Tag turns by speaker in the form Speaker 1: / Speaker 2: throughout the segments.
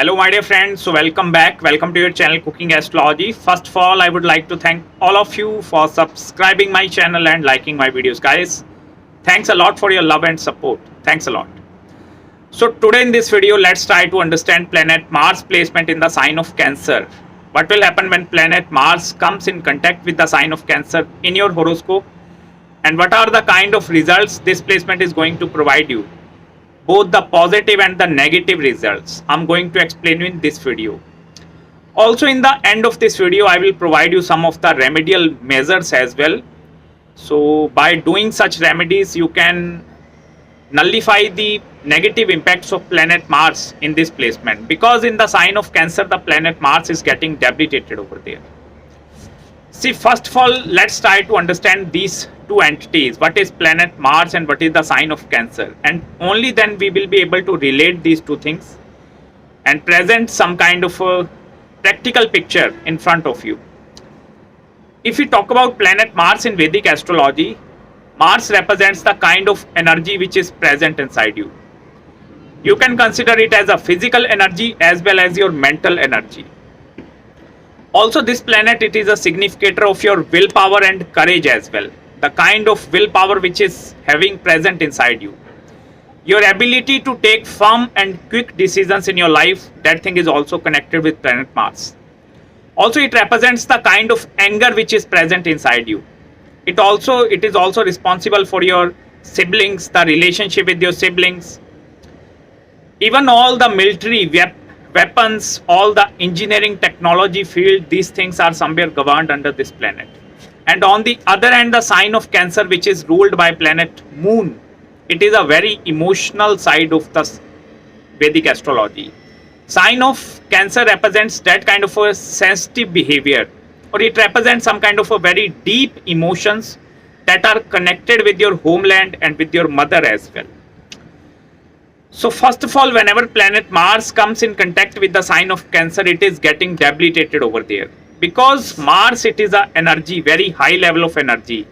Speaker 1: Hello my dear friends, so welcome back. Welcome to your channel Cooking Astrology. First of all, I would like to thank all of you for subscribing my channel and liking my videos, guys. Thanks a lot for your love and support. Thanks a lot. So today in this video, let's try to understand planet Mars placement in the sign of Cancer. What will happen when planet Mars comes in contact with the sign of Cancer in your horoscope? And what are the kind of results this placement is going to provide you? Both the positive and the negative results I'm going to explain you in this video. Also in the end of this video, I will provide you some of the remedial measures as well. So by doing such remedies, you can nullify the negative impacts of planet Mars in this placement, because in the sign of Cancer, the planet Mars is getting debilitated over there. See, first of all, let's try to understand these two entities. What is planet Mars and what is the sign of Cancer? And only then we will be able to relate these two things and present some kind of a practical picture in front of you. If we talk about planet Mars in Vedic Astrology, Mars represents the kind of energy which is present inside you. You can consider it as a physical energy as well as your mental energy. Also, this planet, it is a significator of your willpower and courage as well. The kind of willpower which is having present inside you. Your ability to take firm and quick decisions in your life, that thing is also connected with planet Mars. Also, it represents the kind of anger which is present inside you. It is also responsible for your siblings, the relationship with your siblings. Even all the military weapons, all the engineering technology field, these things are somewhere governed under this planet. And on the other hand, the sign of Cancer, which is ruled by planet Moon, it is a very emotional side of the Vedic astrology. Sign of Cancer represents that kind of a sensitive behavior, or it represents some kind of a very deep emotions that are connected with your homeland and with your mother as well. So first of all, whenever planet Mars comes in contact with the sign of Cancer, it is getting debilitated over there. Because Mars, it is an energy, very high level of energy.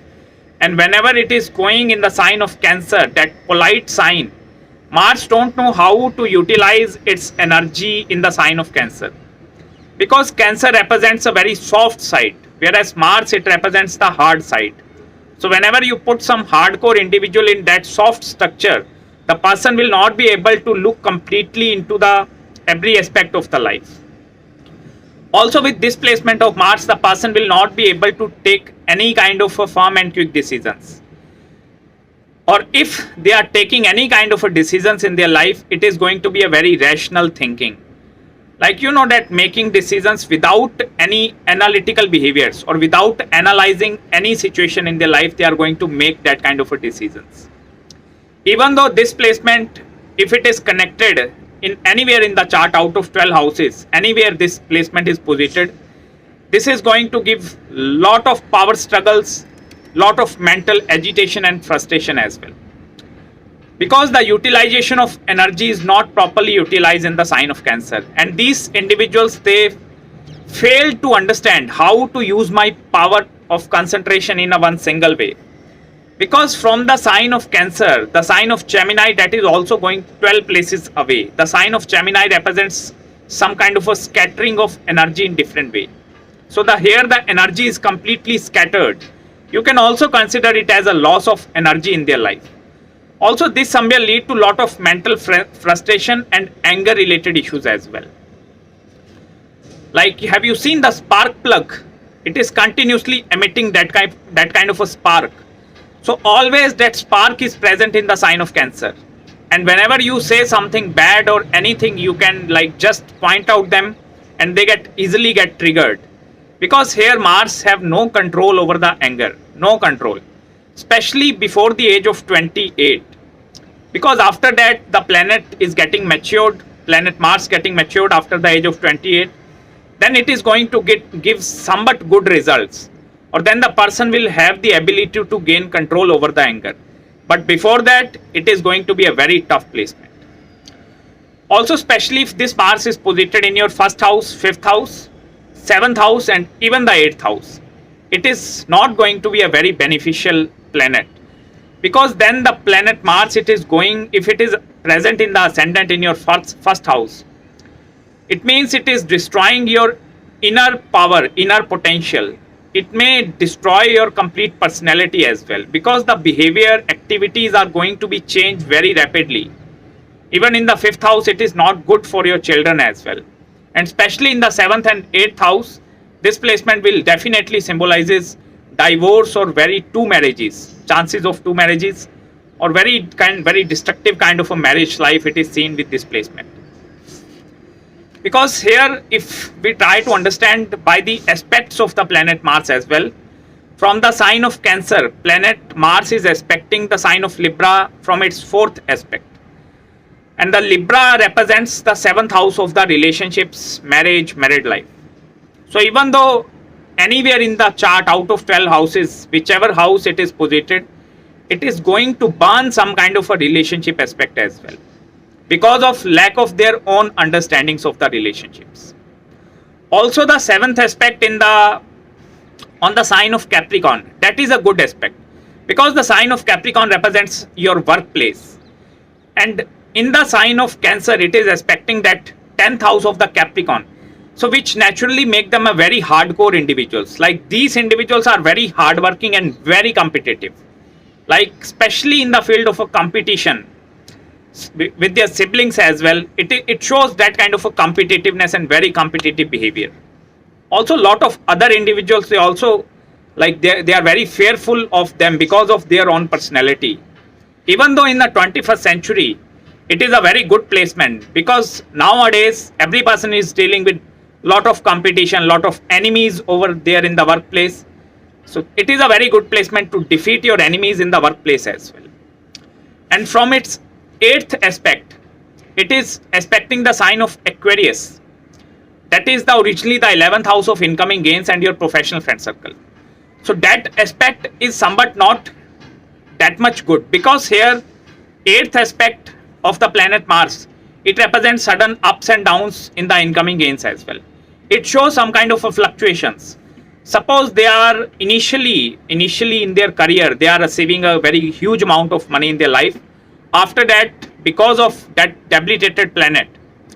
Speaker 1: And whenever it is going in the sign of Cancer, that polite sign, Mars don't know how to utilize its energy in the sign of Cancer. Because Cancer represents a very soft side, whereas Mars, it represents the hard side. So whenever you put some hardcore individual in that soft structure, the person will not be able to look completely into the every aspect of the life. Also, with this placement of Mars, the person will not be able to take any kind of a firm and quick decisions. Or if they are taking any kind of a decisions in their life, it is going to be a very rational thinking. Like, you know, that making decisions without any analytical behaviors or without analyzing any situation in their life, they are going to make that kind of a decisions. Even though this placement, if it is connected in anywhere in the chart out of 12 houses, anywhere this placement is posited, this is going to give lot of power struggles, lot of mental agitation and frustration as well. Because the utilization of energy is not properly utilized in the sign of Cancer. And these individuals, they fail to understand how to use my power of concentration in a one single way. Because from the sign of Cancer, the sign of Gemini, that is also going 12 places away. The sign of Gemini represents some kind of a scattering of energy in different way. So here the energy is completely scattered. You can also consider it as a loss of energy in their life. Also, this somewhere lead to lot of mental frustration and anger related issues as well. Like, have you seen the spark plug? It is continuously emitting that kind of a spark. So always that spark is present in the sign of Cancer. And whenever you say something bad or anything, you can like just point out them and they easily get triggered. Because here Mars have no control over the anger, no control. Especially before the age of 28. Because after that the planet is getting matured, planet Mars getting matured after the age of 28. Then it is going to give somewhat good results. Or then the person will have the ability to gain control over the anger. But before that, it is going to be a very tough placement. Also, especially if this Mars is posited in your first house, fifth house, seventh house, and even the eighth house, it is not going to be a very beneficial planet. Because then the planet Mars, it is going, if it is present in the ascendant in your first house, It means it is destroying your inner power, inner potential. It may destroy your complete personality as well, because the behavior activities are going to be changed very rapidly. Even in the fifth house, it is not good for your children as well. And especially in the seventh and eighth house, this placement will definitely symbolizes divorce or very two marriages, chances of two marriages, or very destructive kind of a marriage life it is seen with this placement. Because here, if we try to understand by the aspects of the planet Mars as well, from the sign of Cancer, planet Mars is aspecting the sign of Libra from its fourth aspect. And the Libra represents the seventh house of the relationships, married life. So even though anywhere in the chart out of 12 houses, whichever house it is posited, it is going to burn some kind of a relationship aspect as well, because of lack of their own understandings of the relationships. Also, the seventh aspect on the sign of Capricorn, that is a good aspect, because the sign of Capricorn represents your workplace. And in the sign of Cancer, it is aspecting that 10th house of the Capricorn. So which naturally make them a very hardcore individuals. Like these individuals are very hardworking and very competitive. Like especially in the field of a competition with their siblings as well, it shows that kind of a competitiveness and very competitive behavior. Also, a lot of other individuals, they also like they are very fearful of them because of their own personality. Even though in the 21st century, it is a very good placement, because nowadays every person is dealing with lot of competition, lot of enemies over there in the workplace. So it is a very good placement to defeat your enemies in the workplace as well. And from its eighth aspect, it is aspecting the sign of Aquarius. That is originally the 11th house of incoming gains and your professional friend circle. So that aspect is somewhat not that much good, because here 8th aspect of the planet Mars, it represents sudden ups and downs in the incoming gains as well. It shows some kind of a fluctuations. Suppose they are initially in their career, they are receiving a very huge amount of money in their life. After that, because of that debilitated planet,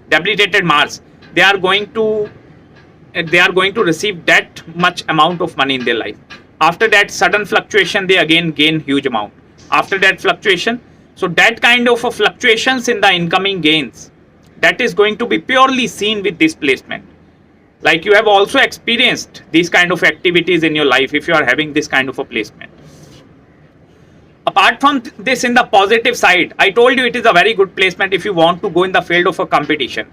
Speaker 1: debilitated Mars, they are going to receive that much amount of money in their life. After that sudden fluctuation, they again gain huge amount. After that fluctuation, so that kind of a fluctuations in the incoming gains, that is going to be purely seen with this placement. Like you have also experienced these kind of activities in your life if you are having this kind of a placement. Apart from this, in the positive side, I told you it is a very good placement if you want to go in the field of a competition.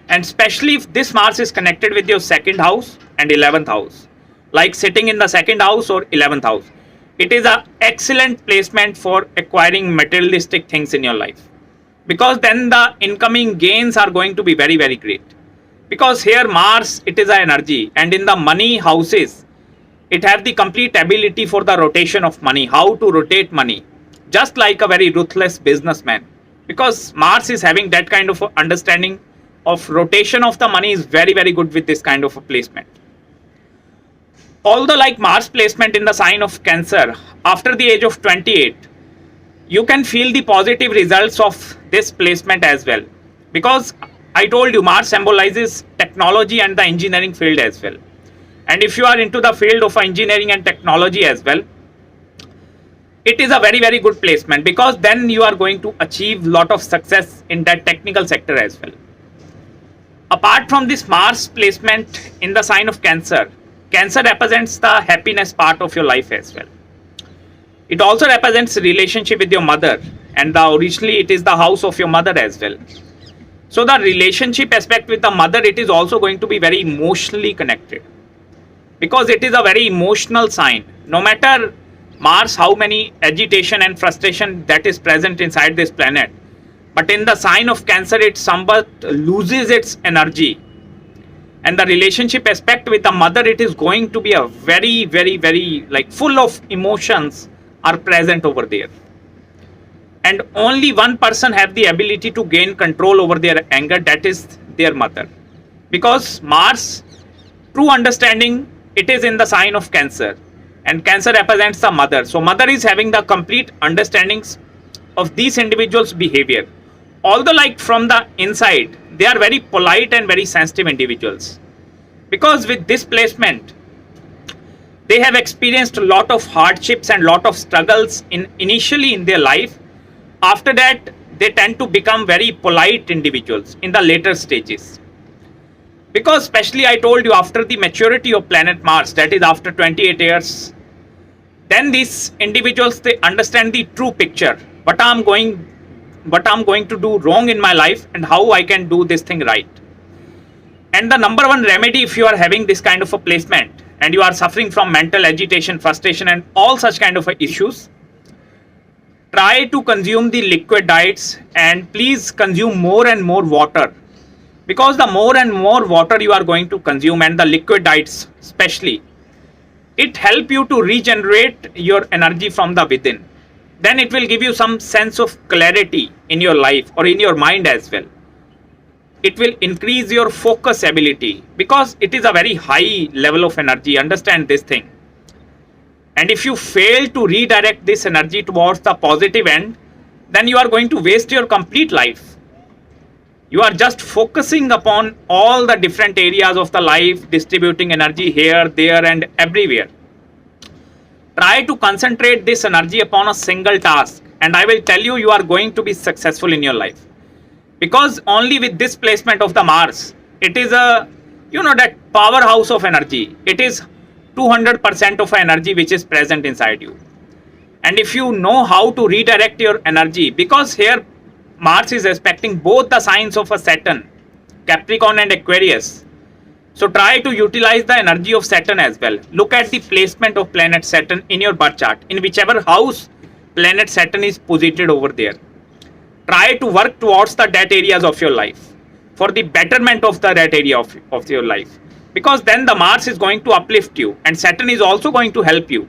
Speaker 1: And especially if this Mars is connected with your second house and 11th house, like sitting in the second house or 11th house, it is an excellent placement for acquiring materialistic things in your life, because then the incoming gains are going to be very, very great. Because here Mars, it is an energy, and in the money houses, it has the complete ability for the rotation of money, how to rotate money, just like a very ruthless businessman. Because Mars is having that kind of understanding of rotation of the money is very, very good with this kind of a placement. Although like Mars placement in the sign of Cancer, after the age of 28, you can feel the positive results of this placement as well. Because I told you Mars symbolizes technology and the engineering field as well. And if you are into the field of engineering and technology as well, it is a very, very good placement, because then you are going to achieve lot of success in that technical sector as well. Apart from this Mars placement in the sign of Cancer, Cancer represents the happiness part of your life as well. It also represents relationship with your mother, and originally it is the house of your mother as well. So the relationship aspect with the mother, it is also going to be very emotionally connected, because it is a very emotional sign. No matter Mars, how many agitation and frustration that is present inside this planet, but in the sign of Cancer, it somewhat loses its energy. And the relationship aspect with the mother, it is going to be a very, very, very like full of emotions are present over there. And only one person have the ability to gain control over their anger, that is their mother. Because Mars, true understanding, it is in the sign of Cancer, and Cancer represents the mother. So mother is having the complete understandings of these individuals' behavior. Although like from the inside, they are very polite and very sensitive individuals. Because with this placement, they have experienced a lot of hardships and lot of struggles initially in their life. After that, they tend to become very polite individuals in the later stages. Because especially I told you, after the maturity of planet Mars, that is after 28 years, then these individuals, they understand the true picture, what I'm going to do wrong in my life and how I can do this thing right. And the number one remedy, if you are having this kind of a placement and you are suffering from mental agitation, frustration and all such kind of issues, try to consume the liquid diets and please consume more and more water. Because the more and more water you are going to consume, and the liquid diets especially, it help you to regenerate your energy from the within. Then it will give you some sense of clarity in your life or in your mind as well. It will increase your focus ability because it is a very high level of energy. Understand this thing. And if you fail to redirect this energy towards the positive end, then you are going to waste your complete life. You are just focusing upon all the different areas of the life, distributing energy here, there and everywhere. Try to concentrate this energy upon a single task, and I will tell you, you are going to be successful in your life. Because only with this placement of the Mars, it is a, that powerhouse of energy. It is 200% of energy which is present inside you. And if you know how to redirect your energy, because here Mars is aspecting both the signs of a Saturn, Capricorn and Aquarius. So try to utilize the energy of Saturn as well. Look at the placement of planet Saturn in your birth chart, in whichever house planet Saturn is posited over there. Try to work towards that areas of your life for the betterment of that area of your life. Because then the Mars is going to uplift you and Saturn is also going to help you.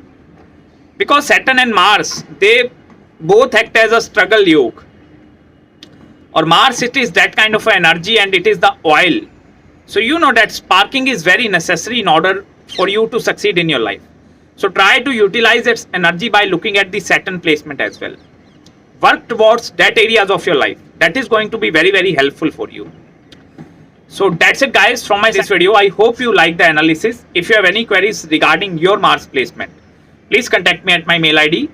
Speaker 1: Because Saturn and Mars, they both act as a struggle yoke. Or Mars, it is that kind of energy and it is the oil. So you know that sparking is very necessary in order for you to succeed in your life. So try to utilize its energy by looking at the Saturn placement as well. Work towards that areas of your life. That is going to be very, very helpful for you. So that's it guys from this video. I hope you like the analysis. If you have any queries regarding your Mars placement, please contact me at my mail ID.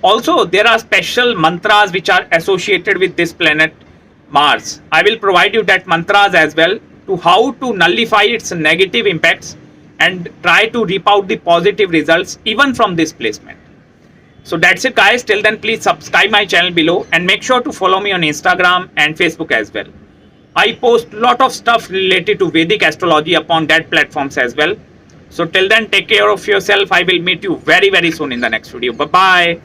Speaker 1: Also, there are special mantras which are associated with this planet Mars. I will provide you that mantras as well to how to nullify its negative impacts and try to reap out the positive results even from this placement. So that's it guys. Till then, please subscribe my channel below and make sure to follow me on Instagram and Facebook as well. I post lot of stuff related to Vedic astrology upon that platforms as well. So till then, take care of yourself. I will meet you very, very soon in the next video. Bye-bye.